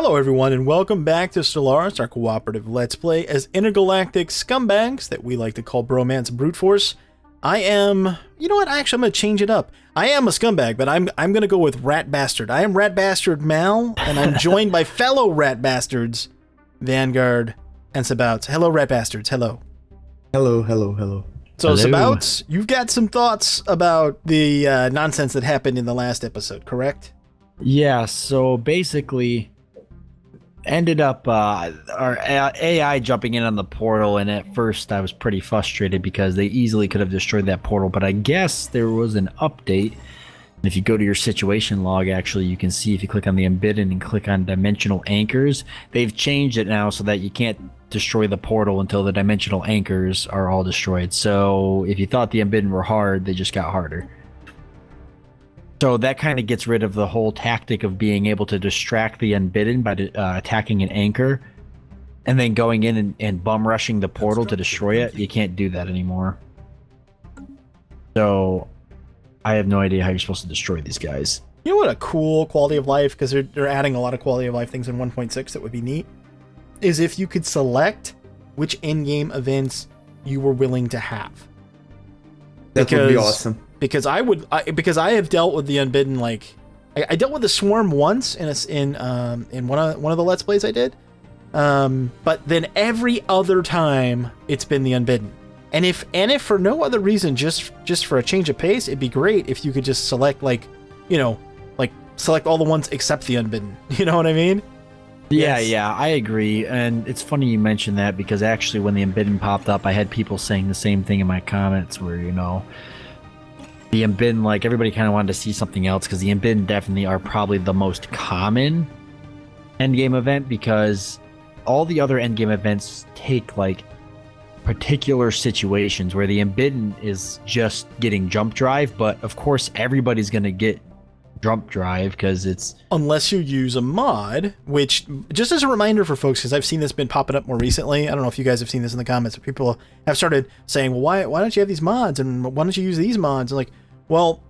Hello everyone and welcome back to Stellaris, our cooperative let's play as intergalactic scumbags that we like to call bromance brute force. I am, you know what, actually I'm going to change it up. I am a scumbag, but I'm going to go with Rat Bastard. I am Rat Bastard Mal, and I'm joined by fellow Rat Bastards, Vanguard and Sabouts. Hello Rat Bastards, hello. Hello. So Hello. Sabouts, you've got some thoughts about the nonsense that happened in the last episode, correct? Yeah, so basically ended up our AI jumping in on the portal, and at first I was pretty frustrated because they easily could have destroyed that portal, but I guess there was an update. And if you go to your situation log, actually you can see, if you click on the Unbidden and click on dimensional anchors, they've changed it now so that you can't destroy the portal until the dimensional anchors are all destroyed. So if you thought the Unbidden were hard, they just got harder. So that kind of gets rid of the whole tactic of being able to distract the Unbidden by attacking an anchor and then going in and bum rushing the portal to destroy it. You can't do that anymore. So I have no idea how you're supposed to destroy these guys. You know what a cool quality of life, because they're adding a lot of quality of life things in 1.6 that would be neat, is if you could select which in-game events you were willing to have. That would be awesome. Because because I have dealt with the Unbidden, like I dealt with the Swarm once in one of the Let's Plays I did, but then every other time it's been the Unbidden, and if for no other reason, just for a change of pace, it'd be great if you could just select select all the ones except the Unbidden. You know what I mean? Yeah, I agree. And it's funny you mentioned that, because actually when the Unbidden popped up, I had people saying the same thing in my comments where, you know, the Unbidden, like, everybody kind of wanted to see something else, because the Unbidden definitely are probably the most common endgame event, because all the other endgame events take, like, particular situations where the Unbidden is just getting jump drive, but of course everybody's going to get jump drive because it's... Unless you use a mod, which, just as a reminder for folks, because I've seen this been popping up more recently, I don't know if you guys have seen this in the comments, but people have started saying, well, why don't you have these mods, and why don't you use these mods? And like, well,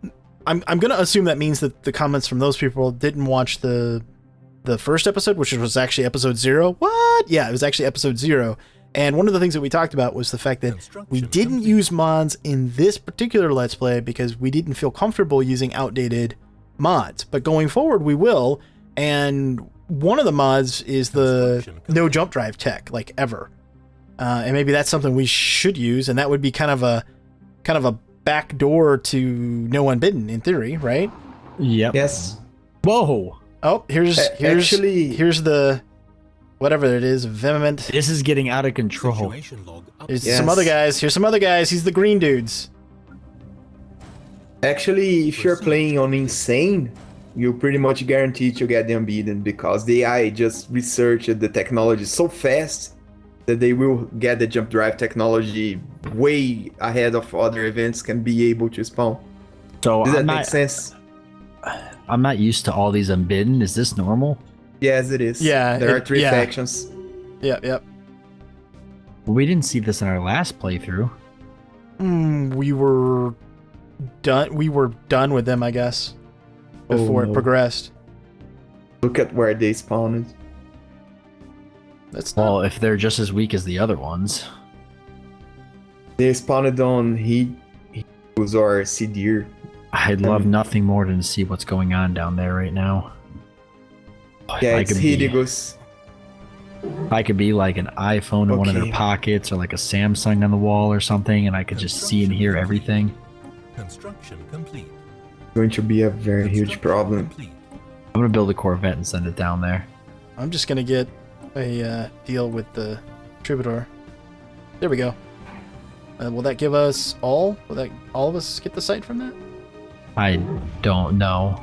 I'm going to assume that means that the comments from those people didn't watch the first episode, which was actually episode 0. What? Yeah, it was actually episode 0. And one of the things that we talked about was the fact that we didn't use mods in this particular Let's Play because we didn't feel comfortable using outdated mods. But going forward, we will. And one of the mods is the no jump drive tech, like ever. And maybe that's something we should use, and that would be kind of a back door to no Unbidden in theory, right? Yep. Yes. Whoa. Oh, here's the whatever it is, vehement. This is getting out of control. There's some other guys. Here's some other guys. He's the green dudes. Actually, if you're playing on Insane, you're pretty much guaranteed to get the Unbidden, because the AI just researched the technology so fast that they will get the jump drive technology way ahead of other events can be able to spawn. So Does that make sense? I'm not used to all these Unbidden. Is this normal? Yes, it is. Yeah, there are 3 factions. Yep. Well, we didn't see this in our last playthrough. We were done with them, I guess, before it progressed. Look at where they spawned. That's not... Well, if they're just as weak as the other ones. They spawned on Hegus or Sidir. I'd love nothing more than to see what's going on down there right now. Yeah, it's Hegus. If I could be like an iPhone in one of their pockets, or like a Samsung on the wall or something, and I could just see and hear everything. Construction complete. Going to be a very huge problem. I'm gonna build a Corvette and send it down there. I'm just gonna get a deal with the Troubadour. There we go. Will that give us all? Will that all of us get the site from that? I don't know.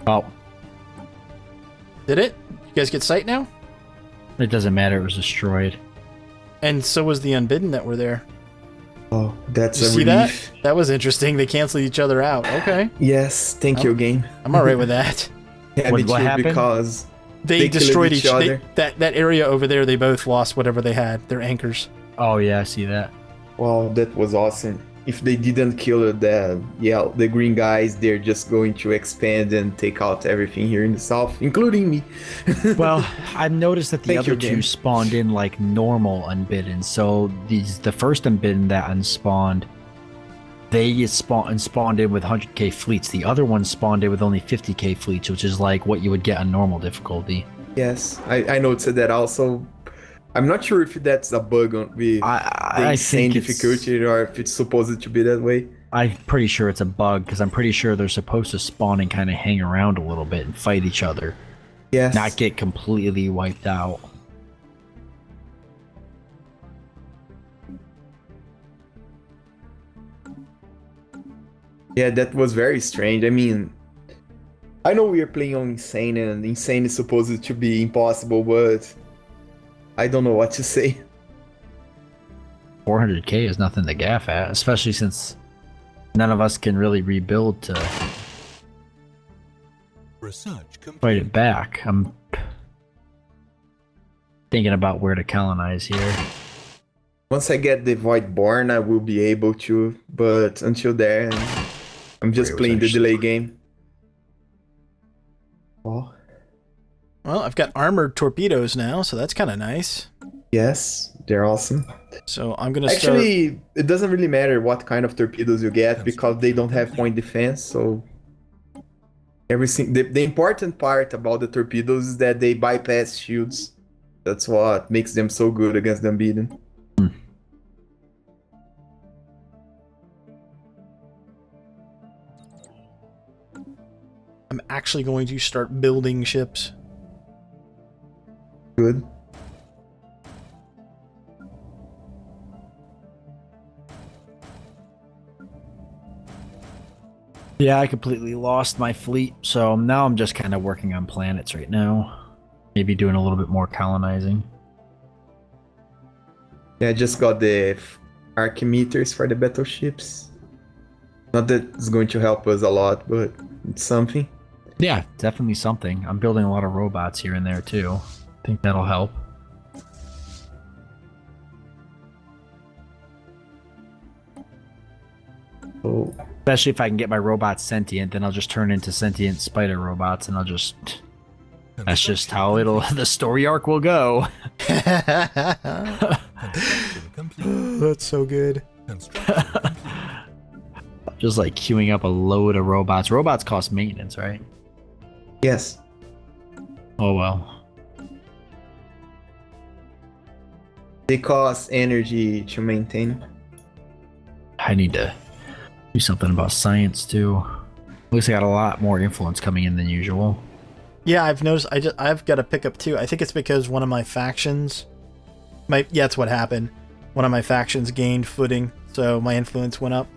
Oh, Did it? You guys get sight now? it doesn't matter. It was destroyed. And so was the Unbidden that were there. Oh, that's Did you a see relief. that? That was interesting. They canceled each other out. Okay. Yes, thank you, game. I'm alright with that. Yeah, What me too, happened? because They killed destroyed each other. that area over there, they both lost whatever they had, their anchors. Oh yeah, I see that. Wow, that was awesome. if they didn't kill the green guys, they're just going to expand and take out everything here in the south, including me. Well, I've noticed that the Thank other you, two game. spawned in like normal unbidden. So the first unbidden that unspawned, they spawned in with 100k fleets. The other one spawned in with only 50k fleets, which is like what you would get on normal difficulty. Yes, I noticed that also. I'm not sure if that's a bug with the insane difficulty or if it's supposed to be that way. I'm pretty sure it's a bug because I'm pretty sure they're supposed to spawn and kind of hang around a little bit and fight each other. Yes. Not get completely wiped out. Yeah, that was very strange. I mean, I know we are playing on Insane, and Insane is supposed to be impossible, but I don't know what to say. 400k is nothing to gaff at, especially since none of us can really rebuild to Research complete. fight it back. I'm thinking about where to colonize here. Once I get the Voidborn, I will be able to, but until then, I'm just Where was playing I the delay stuck? game. Oh, Well, I've got armored torpedoes now, so that's kind of nice. yes, they're awesome. So I'm gonna start. Actually, it doesn't really matter what kind of torpedoes you get because they don't have point defense, so everything. The important part about the torpedoes is that they bypass shields. That's what makes them so good against the unbeaten. I'm actually going to start building ships. Good. Yeah, I completely lost my fleet, so now I'm just kind of working on planets right now. Maybe doing a little bit more colonizing. Yeah, I just got the Archimeters for the battleships. Not that it's going to help us a lot, but it's something. Yeah, definitely something. I'm building a lot of robots here and there too. I think that'll help. So, Especially if I can get my robots sentient, then I'll just turn into sentient spider robots and I'll just... That's just how the story arc will go. Construction complete. That's so good. Construction complete. Just like queuing up a load of robots. Robots cost maintenance, right? yes. Oh well. They cost energy to maintain. I need to do something about science too. At least I got a lot more influence coming in than usual. Yeah, I've noticed. I've got to pick up too. I think it's because one of my factions. Yeah, that's what happened. One of my factions gained footing, so my influence went up.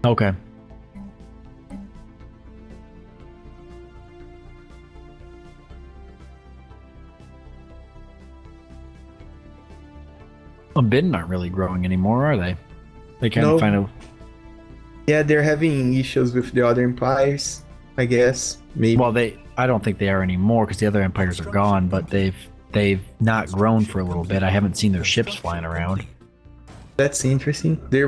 Okay. Unbidden aren't really growing anymore, are they? They kind No. of find a... Yeah, they're having issues with the other empires, I guess. Maybe. Well, I don't think they are anymore because the other empires are gone, but they've not grown for a little bit. I haven't seen their ships flying around. That's interesting. They are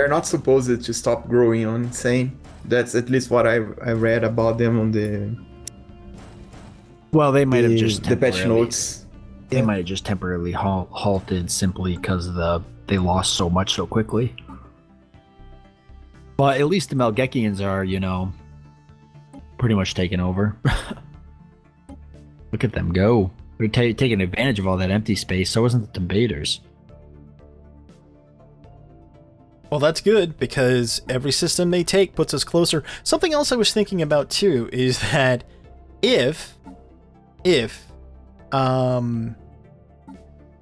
not supposed to stop growing on Insane. That's at least what I read about them on the Well, they might have just the patch temporarily- notes. They Yeah. might have just temporarily halted simply because they lost so much so quickly. But at least the Melgekians are, pretty much taken over. Look at them go. They're taking advantage of all that empty space. So wasn't the invaders. Well, that's good because every system they take puts us closer. Something else I was thinking about too is that if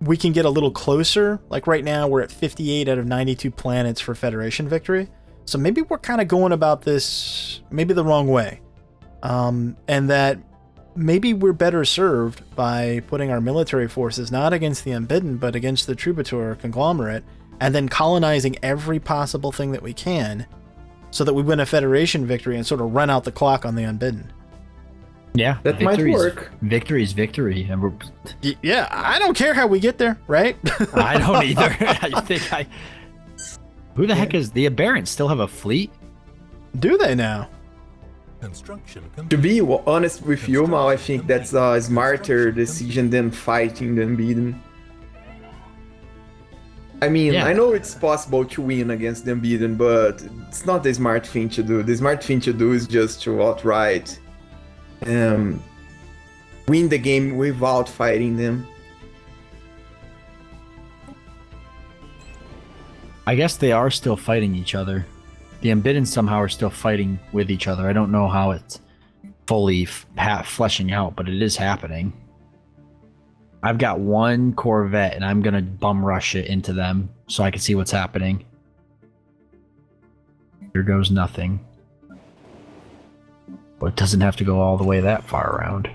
we can get a little closer, like right now we're at 58 out of 92 planets for Federation victory. So maybe we're kind of going about this maybe the wrong way. And that maybe we're better served by putting our military forces not against the Unbidden, but against the Troubadour conglomerate, and then colonizing every possible thing that we can so that we win a Federation victory and sort of run out the clock on the Unbidden. Yeah, That might work. Victory is victory. And Yeah, I don't care how we get there, right? I don't either. I think Who the heck is the Aberrants? Still have a fleet? Do they now? Construction To complete. be honest with you, Mal, I think that's a smarter decision than fighting the unbeaten. I mean, Yeah. I know it's possible to win against the unbeaten, but it's not the smart thing to do. The smart thing to do is just to outright win the game without fighting them. I guess they are still fighting each other. The Unbidden somehow are still fighting with each other. I don't know how it's fully fleshing out, but it is happening. I've got one Corvette, and I'm going to bum rush it into them so I can see what's happening. Here goes nothing. But it doesn't have to go all the way that far around.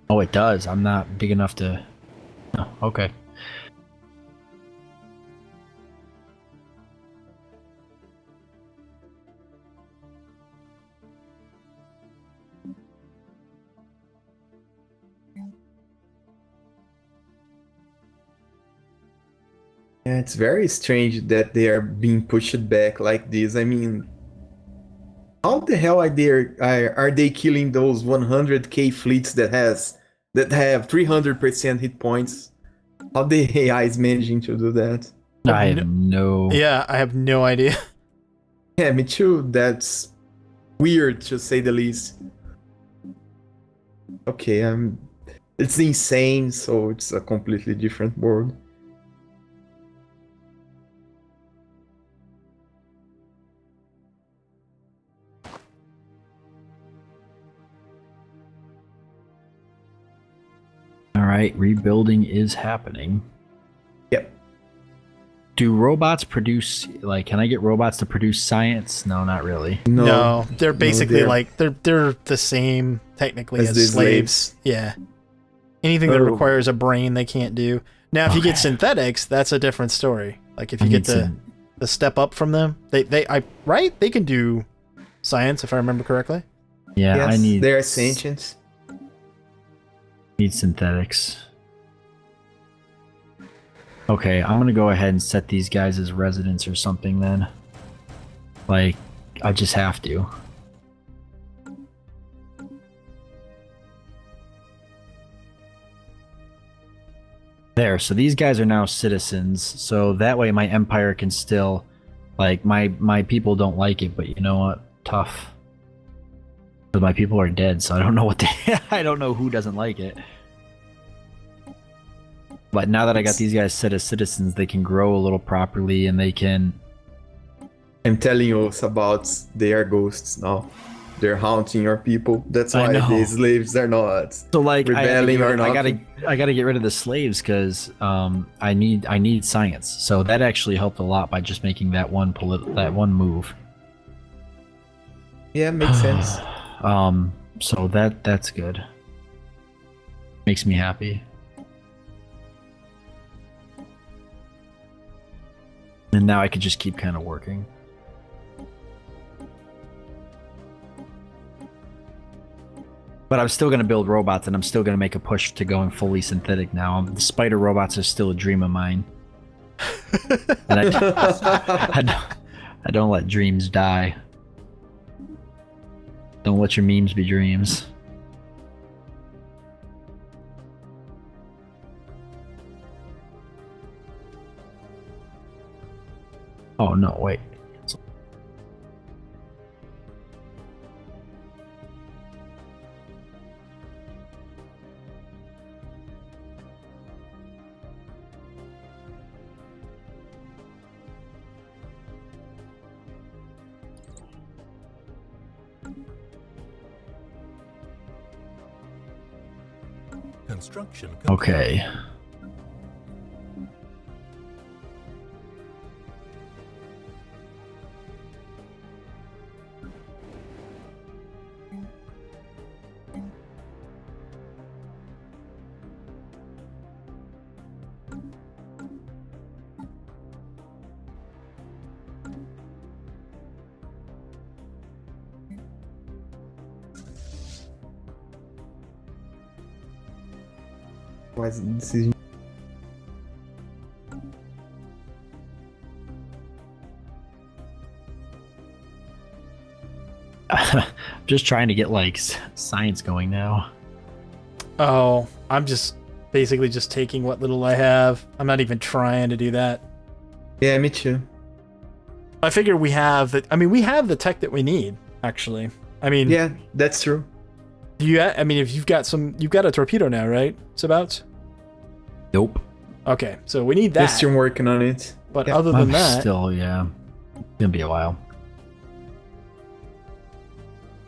Oh, it does. I'm not big enough to... Oh, okay. Yeah, it's very strange that they are being pushed back like this. I mean, how the hell are they killing those 100k fleets that have 300% hit points? How the AI is managing to do that? I have no... Yeah, I have no idea. Yeah, me too. That's weird to say the least. Okay, it's insane, so it's a completely different world. Alright, rebuilding is happening. Yep. Do robots produce, like, can I get robots to produce science? No, not really. No, they're basically they're- like they're the same technically As as the slaves. slaves. Yeah. Anything that Oh. requires a brain they can't do. Now if you Okay. get synthetics, that's a different story. Like if I you need get some- the step up from them, they right? They can do science if I remember correctly. Yeah, Yes, I need they are sentient. need synthetics. Okay, I'm gonna go ahead and set these guys as residents or something then. Like, I just have to. There, so these guys are now citizens, so that way my empire can still, like, my people don't like it, but you know what? Tough. But my people are dead, so I don't know what they, I don't know who doesn't like it. But now that I got these guys set as citizens, they can grow a little properly, and they can... I'm telling you about they are ghosts now. They're haunting your people. That's I why know. the slaves are not. So like, Rebelling or I nothing. gotta get rid of the slaves because I need science. So that actually helped a lot by just making that one move. Yeah, makes sense. So that's good. Makes me happy. And now I could just keep kind of working. But I'm still going to build robots, and I'm still going to make a push to going fully synthetic now. The spider robots are still a dream of mine. And I don't let dreams die. Don't let your memes be dreams. Oh, no, wait. Construction complete. Okay. Mas this is... Just trying to get like science going now. Oh, I'm just basically just taking what little I have. I'm not even trying to do that. Yeah, me too. I figure we have the. I mean, we have the tech that we need. Actually, I mean, Yeah, that's true. do you? I mean, if you've got a torpedo now, right? Sabouts? Nope. Okay, so we need that. Just still working on it. But Yeah. other than that, Still, yeah. Gonna be a while.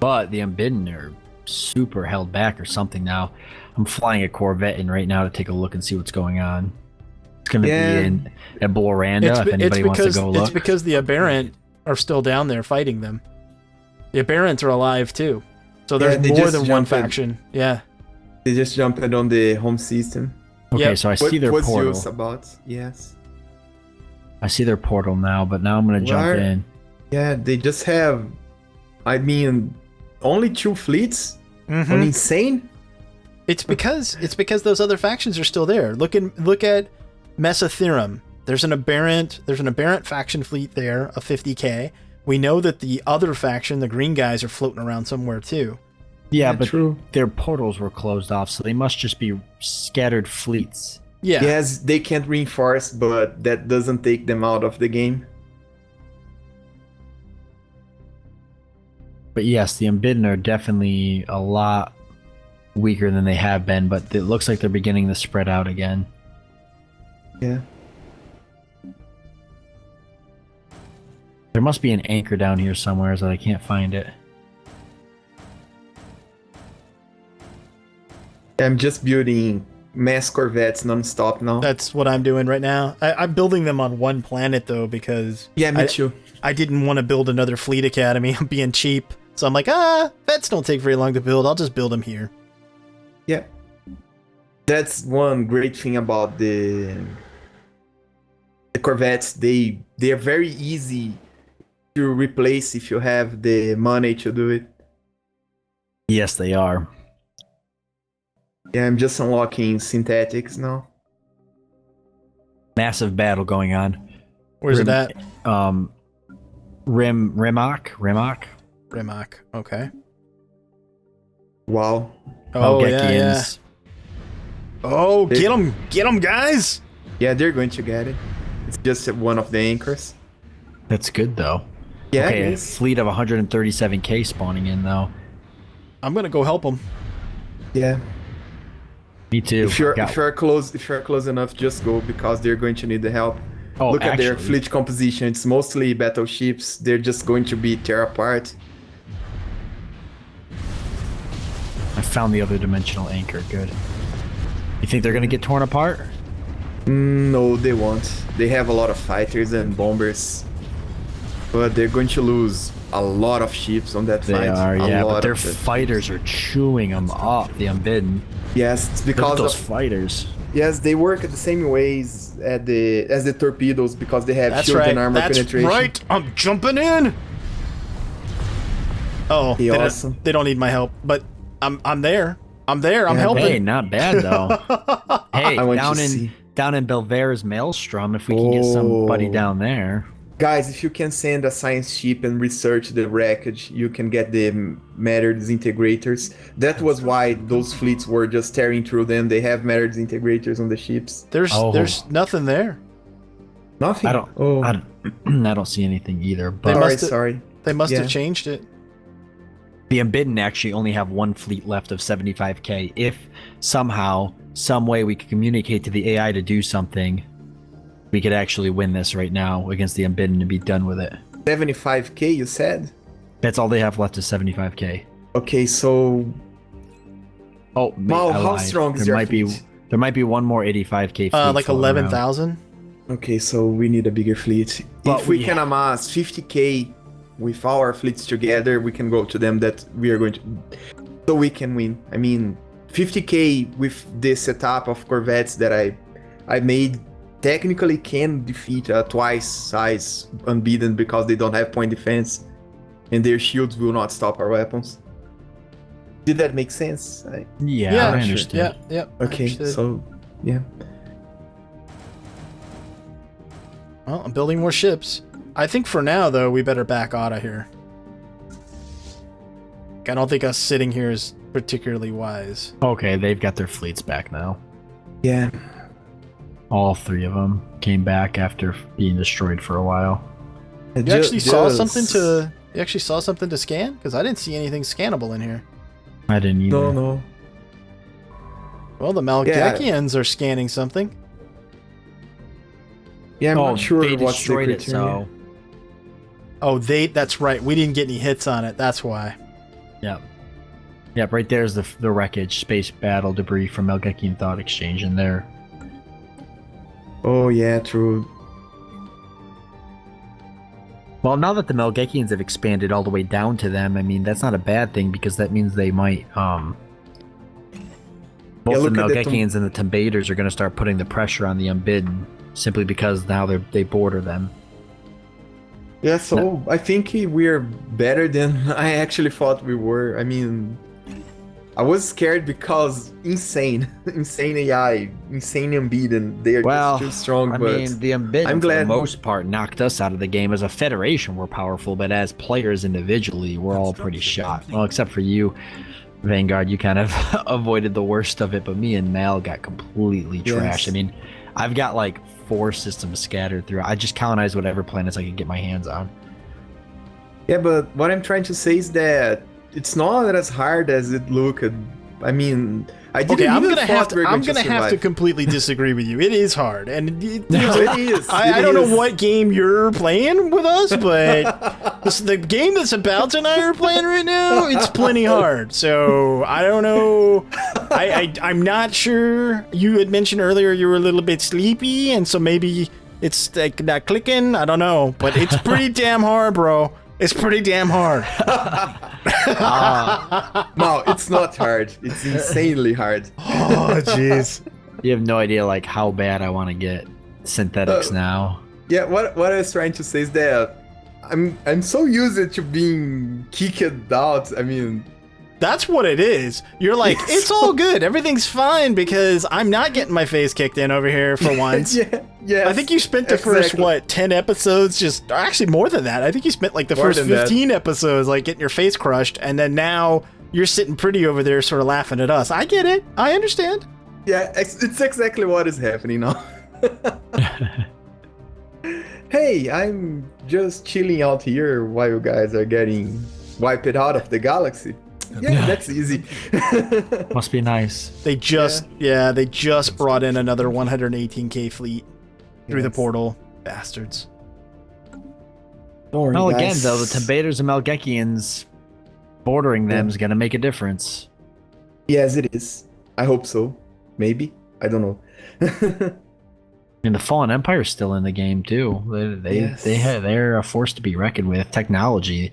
But the Unbidden are super held back or something now. I'm flying a Corvette in right now to take a look and see what's going on. It's gonna Yeah. be in at Boloranda if anybody wants to go look. it's because the Aberrant are still down there fighting them. The Aberrant are alive too, so there's they more just than one jumped in. faction. Yeah. They just jumped on the home system. Okay, Yep. so I see their What's portal. yours about? Yes. I see their portal now, but now I'm gonna jump Where? in. Yeah, they just have, I mean, only 2 fleets Mhm. on Insane? It's because those other factions are still there. Look at Mesotherum. There's an aberrant faction fleet there of 50k. We know that the other faction, the green guys, are floating around somewhere too. Yeah, but true. their portals were closed off, so they must just be scattered fleets. Yeah. Yes, they can't reinforce, but that doesn't take them out of the game. But yes, the Unbidden are definitely a lot weaker than they have been, but it looks like they're beginning to spread out again. Yeah. There must be an anchor down here somewhere, so I can't find it. I'm just building mass Corvettes non-stop now. That's what I'm doing right now. I'm building them on one planet though because Yeah, me I- too. I didn't want to build another fleet academy. I'm being cheap, so I'm like, vets don't take very long to build. I'll just build them here. Yeah. That's one great thing about the Corvettes. They are very easy to replace if you have the money to do it. Yes, they are. Yeah, I'm just unlocking synthetics now. Massive battle going on. Where's it at? Rimac. Rimac. Okay. Wow. Oh yeah, yeah. Gekians. Oh, They- get them, guys! Yeah, they're going to get it. It's just one of the anchors. That's good though. Yeah, Okay, it a is. fleet of 137k spawning in though. I'm gonna go help them. Yeah. Me too. If you're Got- if you're close enough, just go because they're going to need the help. Oh, Look at their actually- fleet composition. It's mostly battleships. They're just going to be tear apart. I found the other dimensional anchor. Good. You think they're gonna get torn apart? No, they won't. They have a lot of fighters and bombers, but they're going to lose a lot of ships on that They fight. are, A yeah, lot but their of it. fighters are chewing them up. The Unbidden. Yes, it's Look at because those of fighters. yes, they work at the same ways as the torpedoes because they have That's shield right. and armor That's penetration. right. I'm jumping in. Oh, Hey, awesome. they don't need my help, but I'm there. I'm there. I'm helping. Hey, not bad though. Hey, I want down to in see. down in Belvera's Maelstrom, if we can get somebody Oh. down there. Guys, if you can send a science ship and research the wreckage, you can get the matter disintegrators. That was why those fleets were just tearing through them. They have matter disintegrators on the ships. There's Oh. there's nothing there. Nothing. I don't. Oh, I don't see anything either. But sorry, must have- sorry. They must Yeah. have changed it. the Unbidden actually only have one fleet left of 75k. If somehow, some way we could communicate to the AI to do something, we could actually win this right now against the Unbidden and be done with it. 75k, you said? That's all they have left is 75k. Okay, so Oh, Mal, I how lied. strong is there your might be fleet? there might be one more 85k fleet. Like floating around. 11,000. okay, so we need a bigger fleet. But If we we- can amass 50k with our fleets together, we can go to them that we are going to, so we can win. I mean, 50k with this setup of corvettes that I made technically can defeat a twice size unbeaten because they don't have point defense and their shields will not stop our weapons. Did that make sense? Yeah, I sure. understood. Yeah. I Okay, understood. so yeah. Well, I'm building more ships. I think for now though, we better back out of here. I don't think us sitting here is particularly wise. Okay, they've got their fleets back now. Yeah. All 3 of them came back after being destroyed for a while. You actually saw something to scan? Because I didn't see anything scannable in here. I didn't either. No. Well, the Malgekians are scanning something. Yeah, I'm not sure they what's the destroyed it, criteria. so Oh, that's right. We didn't get any hits on it. That's why. Yep, right there's the wreckage, space battle debris from Malgekian Thought Exchange in there. Oh, yeah, true. Well, now that the Malgekians have expanded all the way down to them, I mean, that's not a bad thing because that means they might, both the look at the Malgekians and the Timbaders are going to start putting the pressure on the Unbidden simply because now they border them. Yeah, so I think we're better than I actually thought we were. I mean, I was scared because insane AI, insane Unbeaten. They are just too strong. I but mean, the Unbidden, I'm for the glad most part, knocked us out of the game. As a federation, we're powerful, but as players individually, we're all pretty shot. Well, except for you, Vanguard, you kind of avoided the worst of it, but me and Mal got completely trashed. Yes. I mean, I've got like 4 systems scattered through. I just colonized whatever planets I could get my hands on. Yeah, but what I'm trying to say is that it's not as hard as it looked. I mean, I didn't I'm even gonna thought have we were to survive. completely disagree with you. It is hard, and It is. I don't know what game you're playing with us, but the game that's about and I are playing right now, it's plenty hard. So I don't know. I'm not sure. You had mentioned earlier you were a little bit sleepy, and so maybe it's like not clicking. I don't know, but it's pretty damn hard, bro. It's pretty damn hard. No, it's not hard. It's insanely hard. Oh, jeez. You have no idea like how bad I want to get synthetics now. Yeah, what I was trying to say is that I'm so used to being kicked out. I mean, that's what it is. You're like, it's all good. Everything's fine because I'm not getting my face kicked in over here for once. yeah. I think you spent the first, 10 episodes just, actually more than that. I think you spent like the More first than 15 episodes like getting your face crushed. And then now you're sitting pretty over there sort of laughing at us. I get it. I understand. Yeah, it's exactly what is happening now. Hey, I'm just chilling out here while you guys are getting wiped out of the galaxy. Yeah, that's easy. Must be nice. They just, they just brought in another 118k fleet through the portal. Bastards. Don't worry, Well, again, guys. though, the Timbaders and Malgekians bordering them is going to make a difference. Yes, it is. I hope so. Maybe. I don't know. And the Fallen Empire is still in the game too. They're a force to be reckoned with. Technology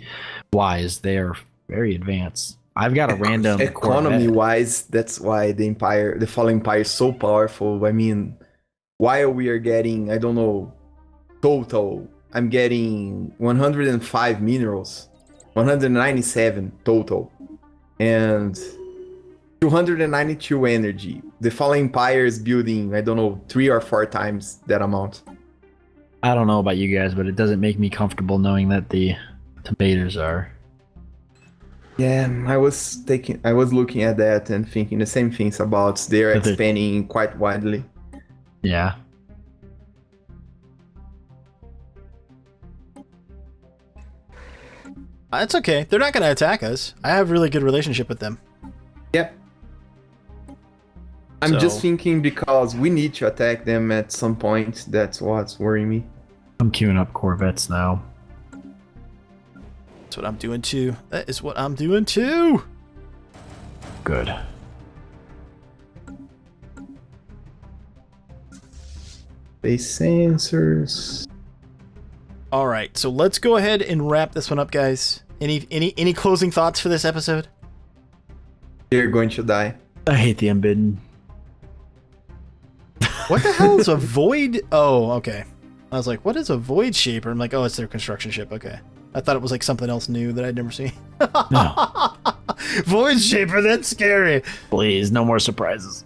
wise, they are very advanced. I've got a random economy Corvette. wise, that's why the Fallen Empire is so powerful. I mean, while we are getting, I don't know, total, I'm getting 105 minerals, 197 total, and 292 energy. The Fallen Empire is building, I don't know, 3 or 4 times that amount. I don't know about you guys, but it doesn't make me comfortable knowing that the Timbaders are. Yeah, I was looking at that and thinking the same things about they're expanding quite widely. Yeah. It's okay. They're not going to attack us. I have a really good relationship with them. Yep. I'm just thinking because we need to attack them at some point. That's what's worrying me. I'm queuing up Corvettes now. That's what I'm doing too. That is what I'm doing too. Good. Base sensors. All right, so let's go ahead and wrap this one up, guys. Any closing thoughts for this episode? They're going to die. I hate the Unbidden. What the hell is a void? Oh, okay. I was like, what is a void shaper? I'm like, oh, it's their construction ship. Okay. I thought it was like something else new that I'd never seen. No. Void shaper, that's scary. Please, no more surprises.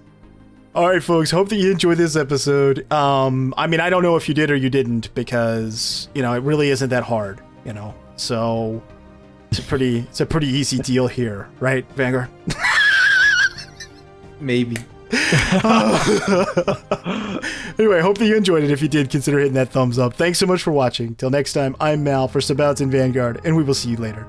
All right, folks. Hope that you enjoyed this episode. I mean, I don't know if you did or you didn't because, it really isn't that hard, So It's a pretty easy deal here, right, Vanguard? Maybe. Anyway, I hope that you enjoyed it. If you did, consider hitting that thumbs up. Thanks so much for watching. Till next time, I'm Mal for Sabouts and Vanguard, and we will see you later.